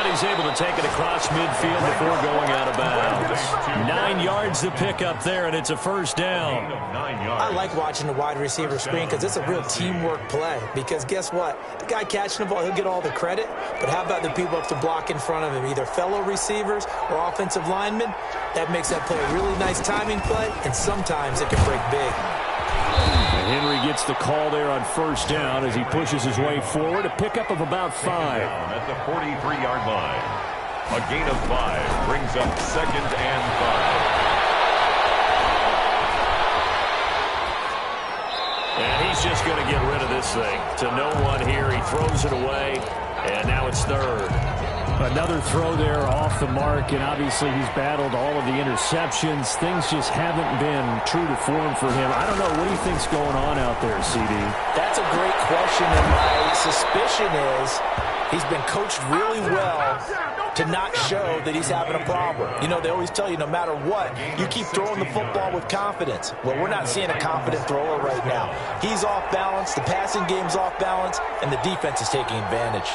[SPEAKER 1] He's able to take it across midfield before going out of bounds. 9 yards to pick up there, and it's a first down.
[SPEAKER 4] I like watching the wide receiver screen because it's a real teamwork play. Because guess what? The guy catching the ball, he'll get all the credit. But how about the people up to block in front of him, either fellow receivers or offensive linemen? That makes that play a really nice timing play, and sometimes it can break big.
[SPEAKER 1] Henry gets the call there on first down as he pushes his way forward. A pickup of about 5.
[SPEAKER 2] At the 43-yard line. A gain of 5 brings up 2nd and 5.
[SPEAKER 1] And he's just going to get rid of this thing. To no one here. He throws it away, and now it's 3rd. Another throw there off the mark, and obviously he's battled all of the interceptions. Things just haven't been true to form for him. I don't know. What do you think's going on out there, CD?
[SPEAKER 4] That's a great question, and my suspicion is he's been coached really well to not show that he's having a problem. You know, they always tell you no matter what, you keep throwing the football with confidence. Well, we're not seeing a confident thrower right now. He's off balance, the passing game's off balance, and the defense is taking advantage.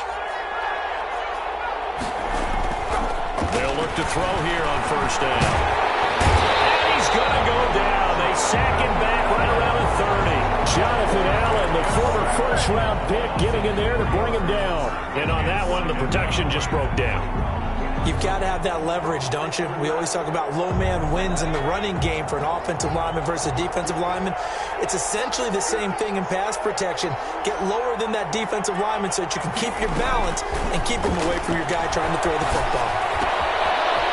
[SPEAKER 1] They'll look to throw here on first down. And he's going to go down. They sack him back right around the 30. Jonathan Allen, the former first-round pick, getting in there to bring him down. And on that one, the production just broke down.
[SPEAKER 4] You've got to have that leverage, don't you? We always talk about low man wins in the running game for an offensive lineman versus a defensive lineman. It's essentially the same thing in pass protection. Get lower than that defensive lineman so that you can keep your balance and keep him away from your guy trying to throw the football.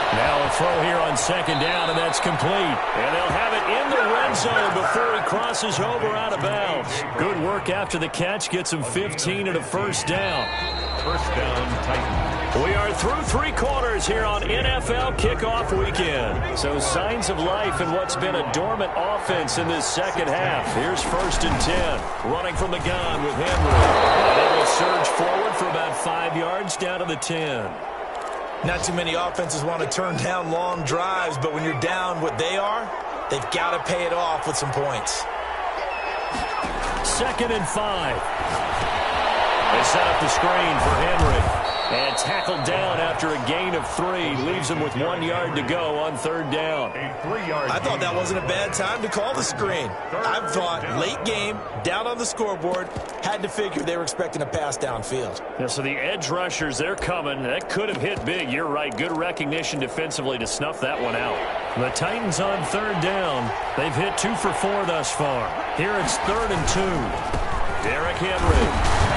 [SPEAKER 1] Now a throw here on second down, and that's complete. And they'll have it in the red zone before he crosses over out of bounds. Good work after the catch. Gets him 15 and a first down.
[SPEAKER 2] First down, Titans.
[SPEAKER 1] We are through 3 quarters here on NFL kickoff weekend. So signs of life in what's been a dormant offense in this second half. Here's 1st and 10. Running from the gun with Henry. And they will surge forward for about 5 yards down to the 10.
[SPEAKER 4] Not too many offenses want to turn down long drives, but when you're down what they are, they've got to pay it off with some points.
[SPEAKER 1] 2nd and 5. They set up the screen for Henry. And tackled down after a gain of 3. Leaves him with 1 yard to go on 3rd down.
[SPEAKER 4] I thought that wasn't a bad time to call the screen. I thought late game, down on the scoreboard, had to figure they were expecting a pass downfield.
[SPEAKER 1] Yeah, so the edge rushers, they're coming. That could have hit big. You're right. Good recognition defensively to snuff that one out. The Titans on 3rd down. They've hit 2 for 4 thus far. Here it's 3rd and 2. Derrick Henry.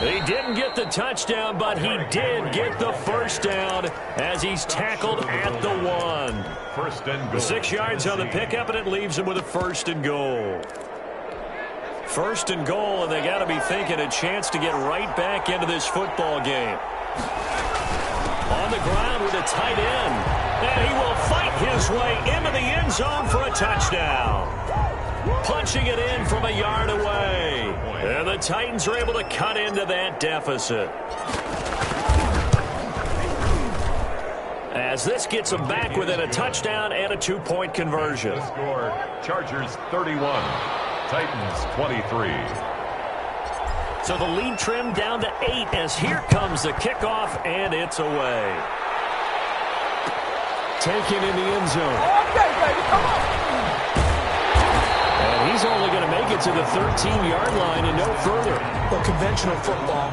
[SPEAKER 1] He didn't get the touchdown, but he did get the first down as he's tackled at the 1.
[SPEAKER 2] First and goal.
[SPEAKER 1] 6 yards on the pickup, and it leaves him with a 1st and goal. 1st and goal, and they got to be thinking a chance to get right back into this football game. On the ground with a tight end, and he will fight his way into the end zone for a touchdown. Punching it in from a yard away. And the Titans are able to cut into that deficit. As this gets them back within a touchdown and a 2-point conversion.
[SPEAKER 2] The score, Chargers 31, Titans 23.
[SPEAKER 1] So the lead trimmed down to 8 as here comes the kickoff, and it's away. Taken in the end zone.
[SPEAKER 5] Okay, baby, come on.
[SPEAKER 1] And he's He's only going to make it to the 13-yard line and no further.
[SPEAKER 4] Well, conventional football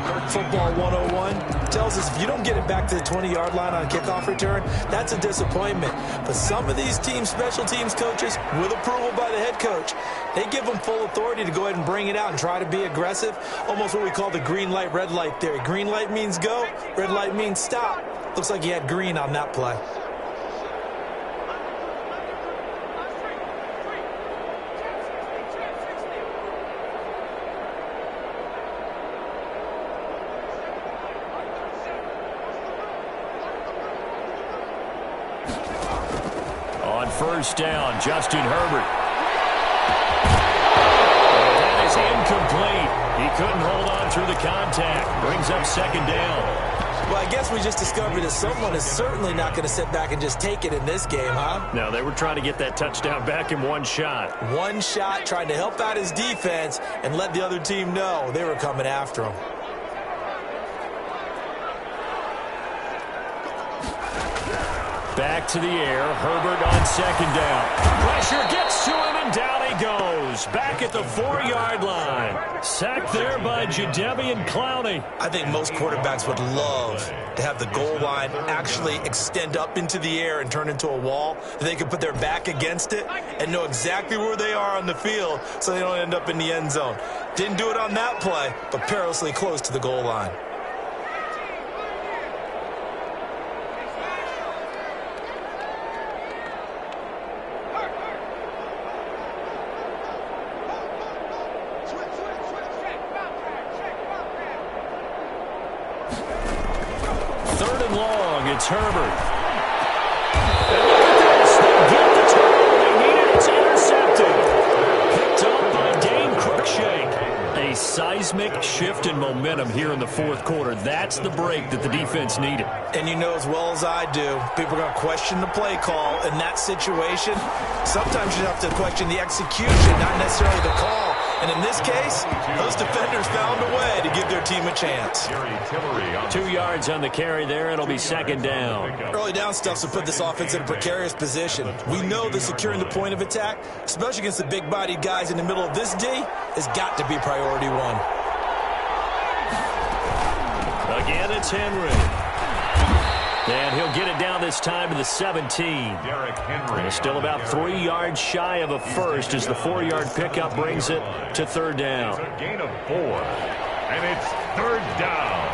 [SPEAKER 4] 101, tells us if you don't get it back to the 20-yard line on a kickoff return, that's a disappointment. But some of these special teams coaches, with approval by the head coach, they give them full authority to go ahead and bring it out and try to be aggressive, almost what we call the green light, red light theory. Green light means go, red light means stop. Looks like he had green on that play.
[SPEAKER 1] First down, Justin Herbert. That is incomplete. He couldn't hold on through the contact. Brings up second down.
[SPEAKER 4] Well, I guess we just discovered that someone is certainly not going to sit back and just take it in this game, huh?
[SPEAKER 1] No, they were trying to get that touchdown back in one shot.
[SPEAKER 4] One shot, trying to help out his defense and let the other team know they were coming after him.
[SPEAKER 1] Back to the air. Herbert on second down. Pressure gets to him, and down he goes. Back at the 4-yard line. Sacked there by Jadeveon Clowney.
[SPEAKER 4] I think most quarterbacks would love to have the goal line actually extend up into the air and turn into a wall. They can put their back against it and know exactly where they are on the field so they don't end up in the end zone. Didn't do it on that play, but perilously close to the goal line.
[SPEAKER 1] It's Herbert. And look at this. They get the turnover they needed. It's intercepted. Picked up by Dane Cruikshank. A seismic shift in momentum here in the fourth quarter. That's the break that the defense needed.
[SPEAKER 4] And you know as well as I do, people are going to question the play call in that situation. Sometimes you have to question the execution, not necessarily the call. And in this case, those defenders found a way to give their team a chance.
[SPEAKER 1] 2 yards on the carry there. It'll be second down.
[SPEAKER 4] Early down stuff to put this offense in a precarious position. We know that securing the point of attack, especially against the big-bodied guys in the middle of this D, has got to be priority one.
[SPEAKER 1] Again, it's Henry. And he'll get it down this time to the 17.
[SPEAKER 2] Derrick Henry.
[SPEAKER 1] Still about 3 yards shy of a first as the 4-yard pickup brings it to third down.
[SPEAKER 2] It's a gain of 4, and it's third down.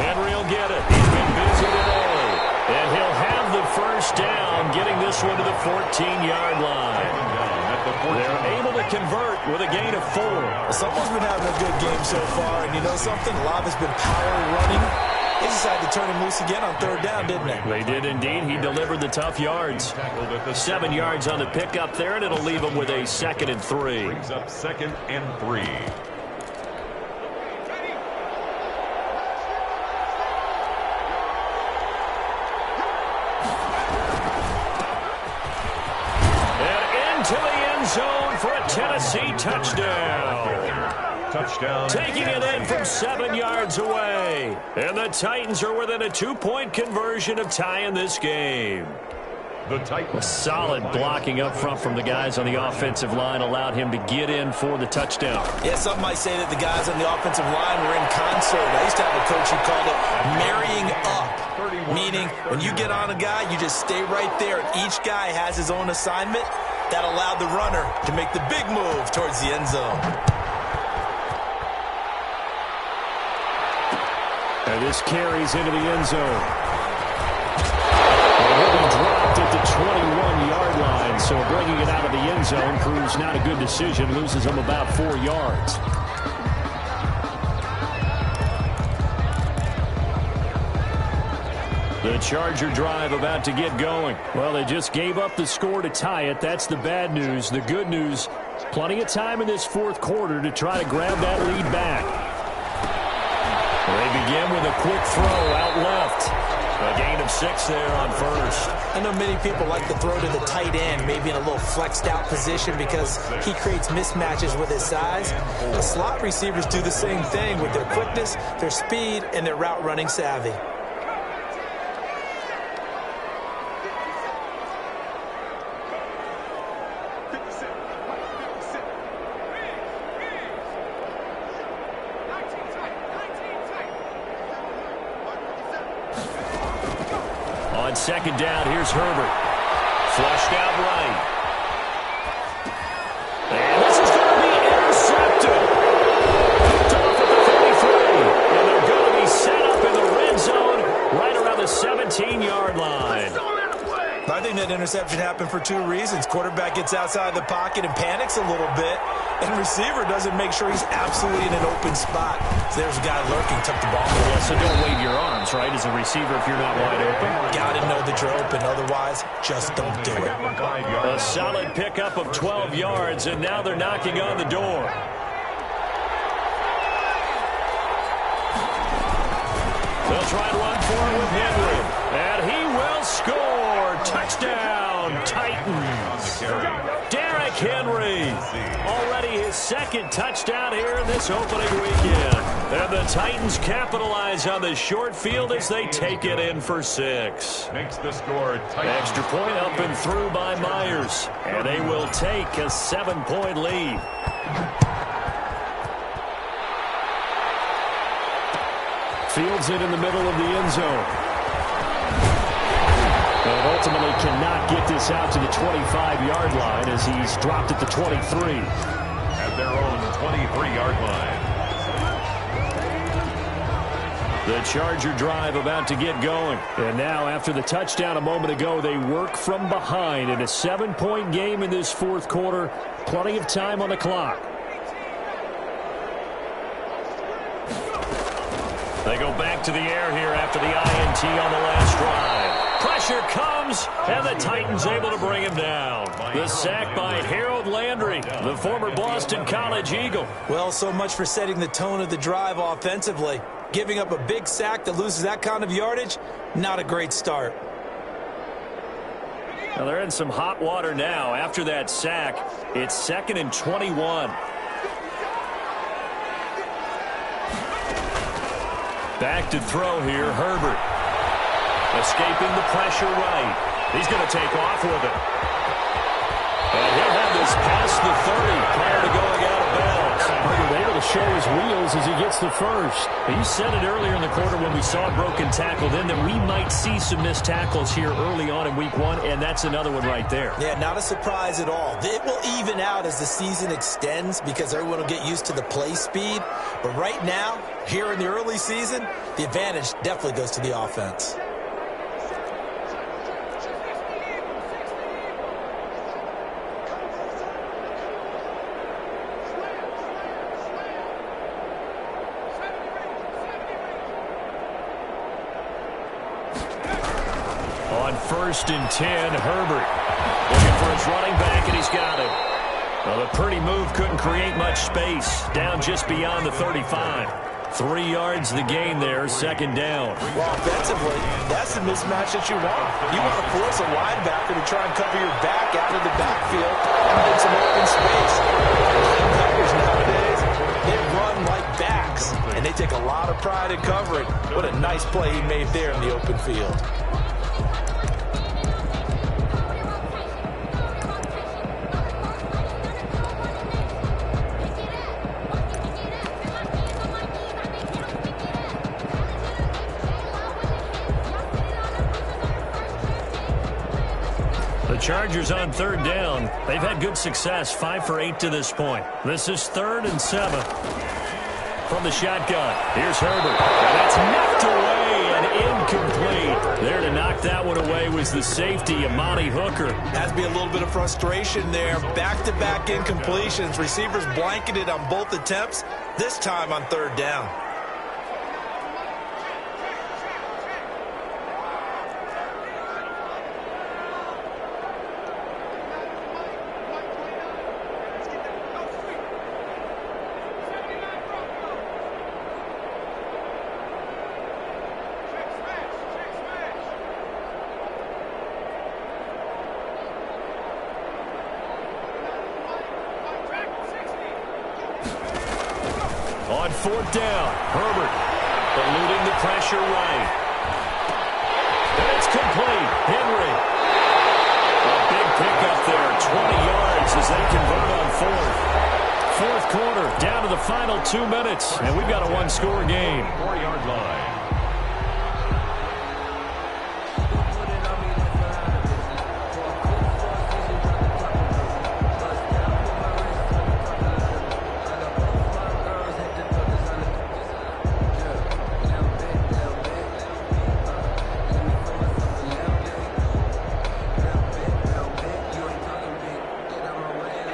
[SPEAKER 1] Henry will get it. He's been busy today. And he'll have the first down, getting this one to the 14-yard line. They're able to convert with a gain of 4.
[SPEAKER 4] Someone's been having a good game so far, and you know something? A lot has been power running. They decided to turn him loose again on third down, didn't they?
[SPEAKER 1] They did indeed. He delivered the tough yards. 7 yards on the pickup there, and it'll leave him with a 2nd and 3.
[SPEAKER 2] Brings up 2nd and 3.
[SPEAKER 1] To the end zone for a Tennessee touchdown.
[SPEAKER 2] Touchdown.
[SPEAKER 1] Taking it in from 7 yards away. And the Titans are within a 2-point conversion of tying this game.
[SPEAKER 2] The Titans.
[SPEAKER 1] Solid blocking up front from the guys on the offensive line allowed him to get in for the touchdown.
[SPEAKER 4] Yeah, some might say that the guys on the offensive line were in concert. I used to have a coach who called it marrying up. Meaning, when you get on a guy, you just stay right there. Each guy has his own assignment. That allowed the runner to make the big move towards the end zone.
[SPEAKER 1] And this carries into the end zone. And he'll be dropped at the 21-yard line, so bringing it out of the end zone proves not a good decision. Loses him about 4 yards. The Charger drive about to get going. Well, they just gave up the score to tie it. That's the bad news. The good news, plenty of time in this fourth quarter to try to grab that lead back. They begin with a quick throw out left. A gain of 6 there on first.
[SPEAKER 4] I know many people like to throw to the tight end, maybe in a little flexed out position because he creates mismatches with his size. The slot receivers do the same thing with their quickness, their speed, and their route running savvy.
[SPEAKER 1] second down. Here's Herbert. Flushed out right. And this is going to be intercepted. Picked off at the 33. And they're going to be set up in the red zone right around the 17-yard line.
[SPEAKER 3] I think that interception happened for two reasons. Quarterback gets outside the pocket and panics a little bit, and receiver doesn't make sure he's absolutely in an open spot. So there's a guy lurking, took the ball away.
[SPEAKER 1] Yeah, so don't wave your arms, right, as a receiver if you're not wide open.
[SPEAKER 3] Got to know that you're open. Otherwise, just don't do it.
[SPEAKER 1] A solid pickup of 12 yards, and now they're knocking on the door. They'll try to run forward with Henry, and he will score. Touchdown, Titans. Derrick Henry. Already his second touchdown here in this opening weekend. And the Titans capitalize on the short field as they take it in for 6.
[SPEAKER 2] Makes the score Titans.
[SPEAKER 1] Extra point up and through by Myers. And they will take a 7-point lead. Fields it in the middle of the end zone. But ultimately cannot get this out to the 25-yard line as he's dropped at the 23.
[SPEAKER 2] At their own 23-yard line.
[SPEAKER 1] The Charger drive about to get going. And now after the touchdown a moment ago, they work from behind in a 7-point game in this fourth quarter. Plenty of time on the clock. They go back to the air here after the INT on the last drive. Pressure comes, and the Titans able to bring him down. The sack by Harold Landry, the former Boston College Eagle.
[SPEAKER 3] Well, so much for setting the tone of the drive offensively. Giving up a big sack that loses that kind of yardage, not a great start.
[SPEAKER 1] Well, they're in some hot water now. After that sack, it's 2nd and 21. Back to throw here, Herbert. Escaping the pressure right. He's going to take off with it. And he'll have this past the 30 prior to going out of bounds. Herbert able to show his wheels as he gets the first. You said it earlier in the quarter when we saw a broken tackle then that we might see some missed tackles here early on in week 1, and that's another one right there.
[SPEAKER 3] Yeah, not a surprise at all. It will even out as the season extends because everyone will get used to the play speed. But right now, here in the early season, the advantage definitely goes to the offense.
[SPEAKER 1] On 1st and 10, Herbert looking for his running back, and he's got it. Well, the pretty move couldn't create much space. Down just beyond the 35. 3 yards the gain there, 2nd down.
[SPEAKER 3] Well, offensively, that's the mismatch that you want. You want to force a linebacker to try and cover your back out of the backfield and get some open space. Linebackers nowadays, they run like backs, and they take a lot of pride in covering. What a nice play he made there in the open field.
[SPEAKER 1] Chargers on 3rd down. They've had good success, 5 for 8 to this point. This is 3rd and 7. From the shotgun, here's Herbert. And that's knocked away and incomplete. There to knock that one away was the safety, Amani Hooker.
[SPEAKER 3] Has to be a little bit of frustration there. Back-to-back incompletions. Receivers blanketed on both attempts, this time on 3rd down.
[SPEAKER 1] On 4th down, Herbert eluding the pressure right. And it's complete. Henry. A big pickup there, 20 yards as they convert on 4th. 4th quarter, down to the final 2 minutes, and we've got a 1-score game.
[SPEAKER 2] 4-yard line.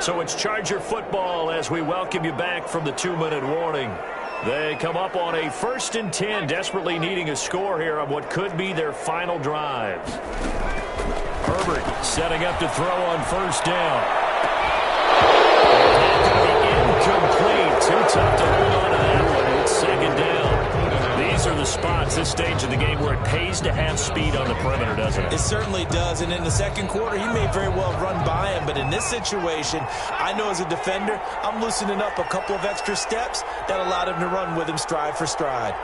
[SPEAKER 1] So it's Charger football as we welcome you back from the 2-minute warning. They come up on a 1st and 10, desperately needing a score here on what could be their final drive. Herbert setting up to throw on 1st down. Incomplete. Too tough to hold on to that one. It's 2nd down. These are the spots, this stage of the game, where it pays to have speed on the perimeter, doesn't it?
[SPEAKER 4] It certainly does, and in the second quarter, he may very well run by him, but in this situation, I know as a defender, I'm loosening up a couple of extra steps that allowed him to run with him stride for stride.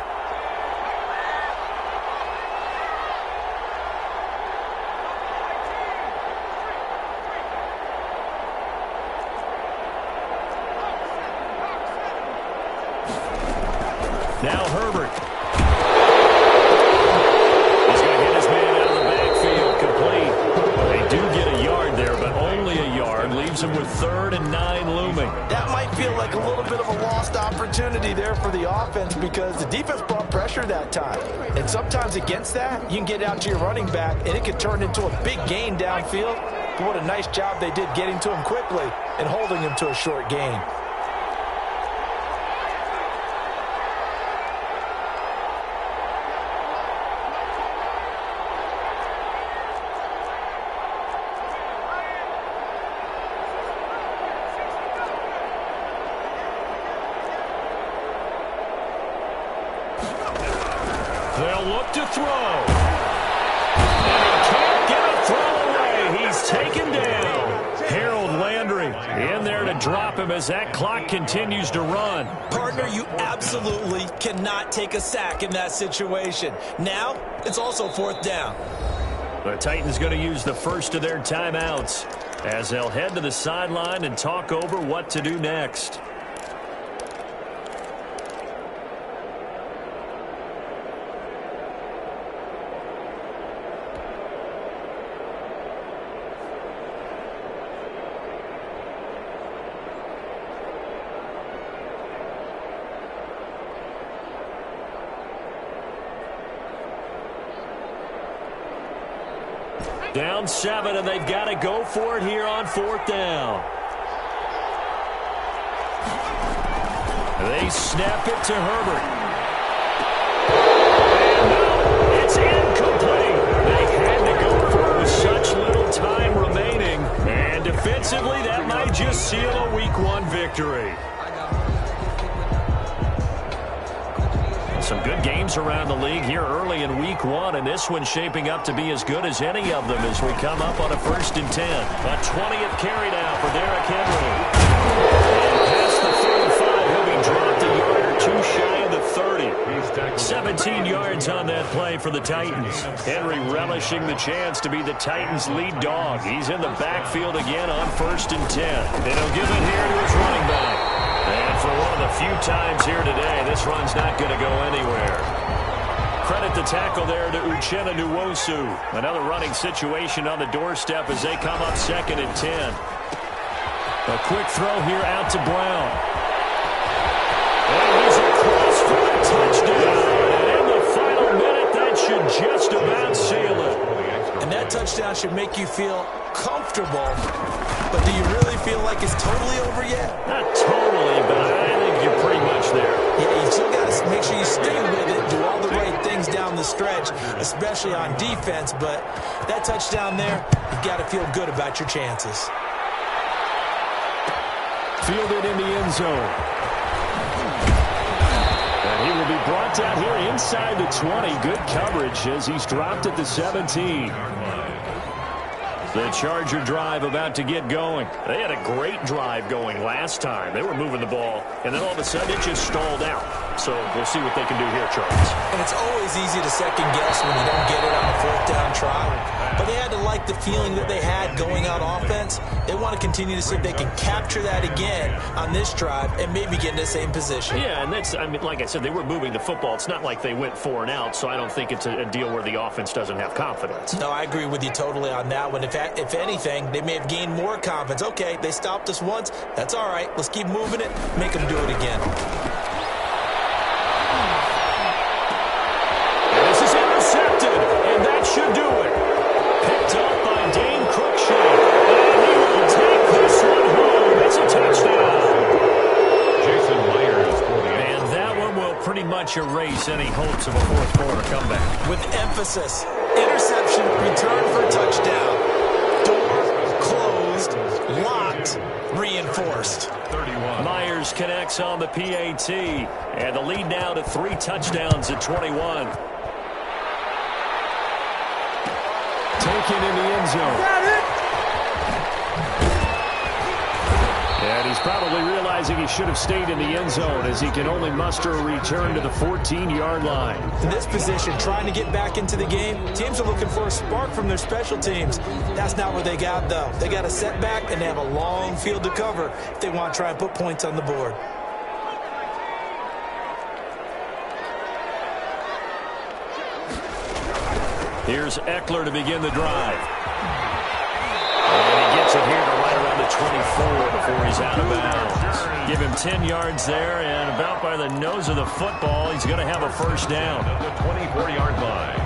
[SPEAKER 1] Now Herbert. He's going to hit his man out of the backfield. Complete. They do get a yard there, but only a yard. Leaves him with 3rd and 9 looming.
[SPEAKER 3] That might feel like a little bit of a lost opportunity there for the offense because the defense brought pressure that time. And sometimes against that, you can get out to your running back, and it could turn into a big gain downfield. But what a nice job they did getting to him quickly and holding him to a short gain.
[SPEAKER 1] They'll look to throw. And he can't get a throw away. He's taken down. Harold Landry in there to drop him as that clock continues to run.
[SPEAKER 4] Partner, you absolutely cannot take a sack in that situation. Now, it's also 4th down.
[SPEAKER 1] The Titans going to use the first of their timeouts as they'll head to the sideline and talk over what to do next. Down 7, and they've got to go for it here on 4th down. They snap it to Herbert. And no, it's incomplete. They had to go for it with such little time remaining. And defensively, that might just seal a Week 1 victory. Some good games around the league here early in Week 1, and this one's shaping up to be as good as any of them as we come up on a 1st and 10. A 20th carry now for Derrick Henry. And past the 35, he'll be dropped a yard or two shy of the 30. 17 yards on that play for the Titans. Henry relishing the chance to be the Titans' lead dog. He's in the backfield again on 1st and 10. And he'll give it here to his running back. And for one of the few times here today, this run's not going to go anywhere. Credit the tackle there to Uchenna Nwosu. Another running situation on the doorstep as they come up 2nd and 10. A quick throw here out to Brown. And he's across for a touchdown. And in the final minute, that should just about seal it.
[SPEAKER 4] And that touchdown should make you feel comfortable. But do you really feel like it's totally over yet?
[SPEAKER 1] Not totally, but I think you're pretty much there.
[SPEAKER 4] Yeah, you still got to make sure you stay with it, do all the right things down the stretch, especially on defense. But that touchdown there, you've got to feel good about your chances.
[SPEAKER 1] Fielded in the end zone. And he will be brought down here inside the 20. Good coverage as he's dropped at the 17. The Charger drive about to get going. They had a great drive going last time. They were moving the ball, and then all of a sudden it just stalled out. So we'll see what they can do here, Charles.
[SPEAKER 4] And it's always easy to second guess when you don't get it on a 4th down try. But they had to like the feeling that they had going out offense. They want to continue to see if they can capture that again on this drive and maybe get in the same position.
[SPEAKER 1] Yeah, and that's, I mean, like I said, they were moving the football. It's not like they went 4 and out, so I don't think it's a deal where the offense doesn't have confidence.
[SPEAKER 4] No, I agree with you totally on that one. If anything, they may have gained more confidence. Okay, they stopped us once. That's all right. Let's keep moving it. Make them do it again.
[SPEAKER 1] And this is intercepted, and that should do it. Picked up by Dane Cruikshank, and he will take this one home. much erase any hopes of a fourth quarter comeback.
[SPEAKER 4] With emphasis, interception, return for a touchdown. Door closed, locked, reinforced.
[SPEAKER 2] 31.
[SPEAKER 1] Myers connects on the PAT, and the lead now to 3 touchdowns at 21. Taken in the end zone.
[SPEAKER 3] Got it.
[SPEAKER 1] And he's probably realizing he should have stayed in the end zone as he can only muster a return to the 14-yard line.
[SPEAKER 3] In this position, trying to get back into the game, teams are looking for a spark from their special teams. That's not what they got, though. They got a setback, and they have a long field to cover if they want to try and put points on the board.
[SPEAKER 1] Here's Eckler to begin the drive. And he gets it here to right around the 24 before he's out of bounds. Give him 10 yards there, and about by the nose of the football, he's going to have a first down.
[SPEAKER 2] At the 24-yard line.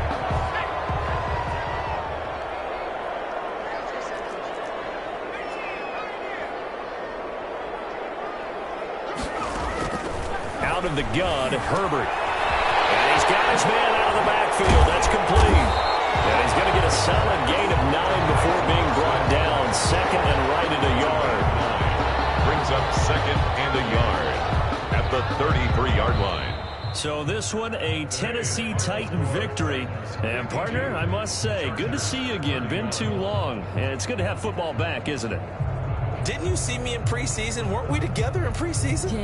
[SPEAKER 1] Out of the gun, Herbert. And he's got his man out of the backfield. That's complete. And he's going to get a solid gain of 9 before being brought down. Second and right at a yard.
[SPEAKER 2] Brings up second and a yard at the 33-yard line.
[SPEAKER 1] So this one, a Tennessee Titan victory. And, partner, I must say, good to see you again. Been too long. And it's good to have football back, isn't it?
[SPEAKER 4] Didn't you see me in preseason? Weren't we together in preseason?